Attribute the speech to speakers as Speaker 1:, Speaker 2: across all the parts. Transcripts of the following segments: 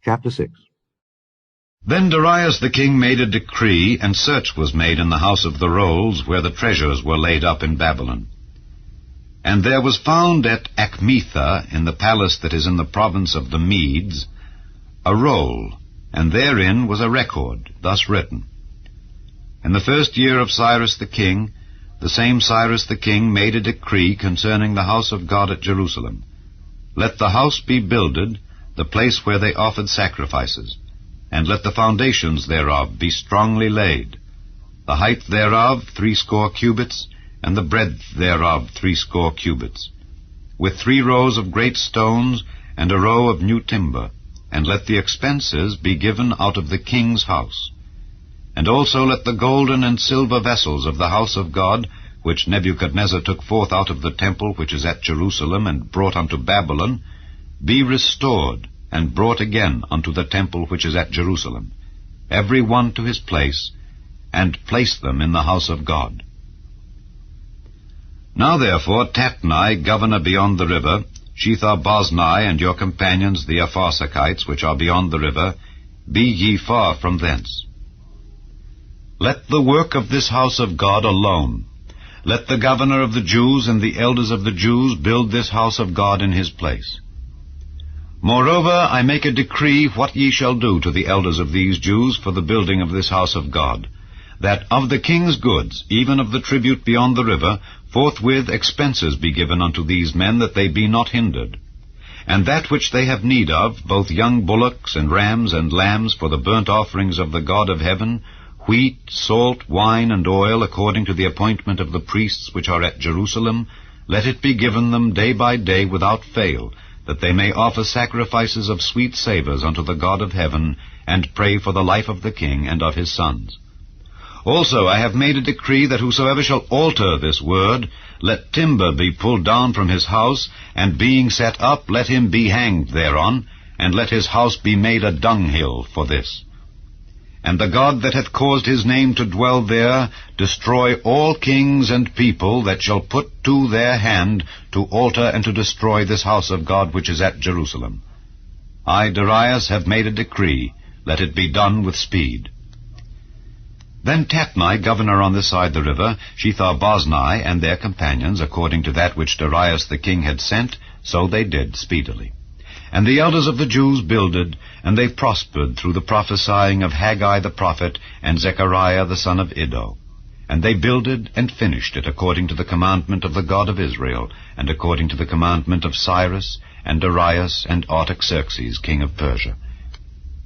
Speaker 1: Chapter 6.
Speaker 2: Then Darius the king made a decree, and search was made in the house of the rolls, where the treasures were laid up in Babylon. And there was found at Achmetha, in the palace that is in the province of the Medes, a roll, and therein was a record, thus written. In the first year of Cyrus the king, the same Cyrus the king made a decree concerning the house of God at Jerusalem. Let the house be builded, the place where they offered sacrifices, and let the foundations thereof be strongly laid, the height thereof 60 cubits, and the breadth thereof 60 cubits, with 3 rows of great stones, and a row of new timber, and let the expenses be given out of the king's house. And also let the golden and silver vessels of the house of God, which Nebuchadnezzar took forth out of the temple which is at Jerusalem, and brought unto Babylon, be restored, and brought again unto the temple which is at Jerusalem, every one to his place, and place them in the house of God. Now therefore Tatnai, governor beyond the river, Shethar-boznai, and your companions the Apharsachites, which are beyond the river, be ye far from thence. Let the work of this house of God alone. Let the governor of the Jews and the elders of the Jews build this house of God in his place. Moreover, I make a decree what ye shall do to the elders of these Jews for the building of this house of God, that of the king's goods, even of the tribute beyond the river, forthwith expenses be given unto these men, that they be not hindered. And that which they have need of, both young bullocks and rams and lambs for the burnt offerings of the God of heaven, wheat, salt, wine, and oil, according to the appointment of the priests which are at Jerusalem, let it be given them day by day without fail, that they may offer sacrifices of sweet savours unto the God of heaven, and pray for the life of the king and of his sons. Also I have made a decree that whosoever shall alter this word, let timber be pulled down from his house, and being set up, let him be hanged thereon, and let his house be made a dunghill for this. And the God that hath caused his name to dwell there destroy all kings and people that shall put to their hand to alter and to destroy this house of God which is at Jerusalem. I, Darius, have made a decree, let it be done with speed. Then Tatnai, governor on this side the river, Shethar-boznai, and their companions, according to that which Darius the king had sent, so they did speedily. And the elders of the Jews builded, and they prospered through the prophesying of Haggai the prophet and Zechariah the son of Iddo. And they builded and finished it according to the commandment of the God of Israel, and according to the commandment of Cyrus, and Darius, and Artaxerxes, king of Persia.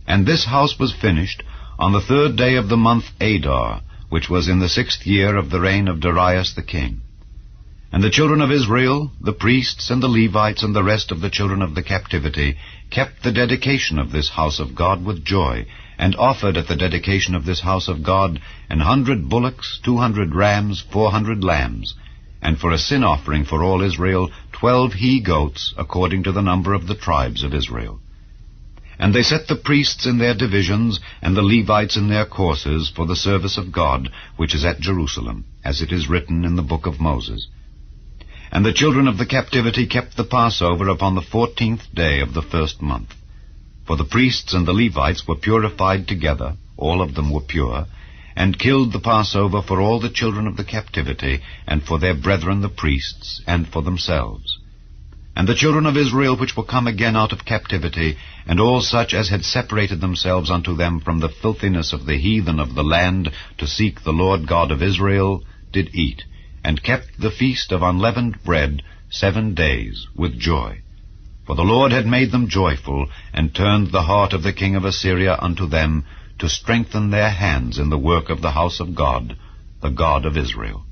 Speaker 2: And this house was finished on the 3rd day of the month Adar, which was in the 6th year of the reign of Darius the king. And the children of Israel, the priests and the Levites and the rest of the children of the captivity, kept the dedication of this house of God with joy, and offered at the dedication of this house of God 100 bullocks, 200 rams, 400 lambs, and for a sin offering for all Israel 12 he-goats, according to the number of the tribes of Israel. And they set the priests in their divisions, and the Levites in their courses, for the service of God, which is at Jerusalem, as it is written in the book of Moses. And the children of the captivity kept the Passover upon the 14th day of the 1st month. For the priests and the Levites were purified together, all of them were pure, and killed the Passover for all the children of the captivity, and for their brethren the priests, and for themselves. And the children of Israel which were come again out of captivity, and all such as had separated themselves unto them from the filthiness of the heathen of the land, to seek the Lord God of Israel, did eat, and kept the feast of unleavened bread 7 days with joy. For the Lord had made them joyful, and turned the heart of the king of Assyria unto them, to strengthen their hands in the work of the house of God, the God of Israel.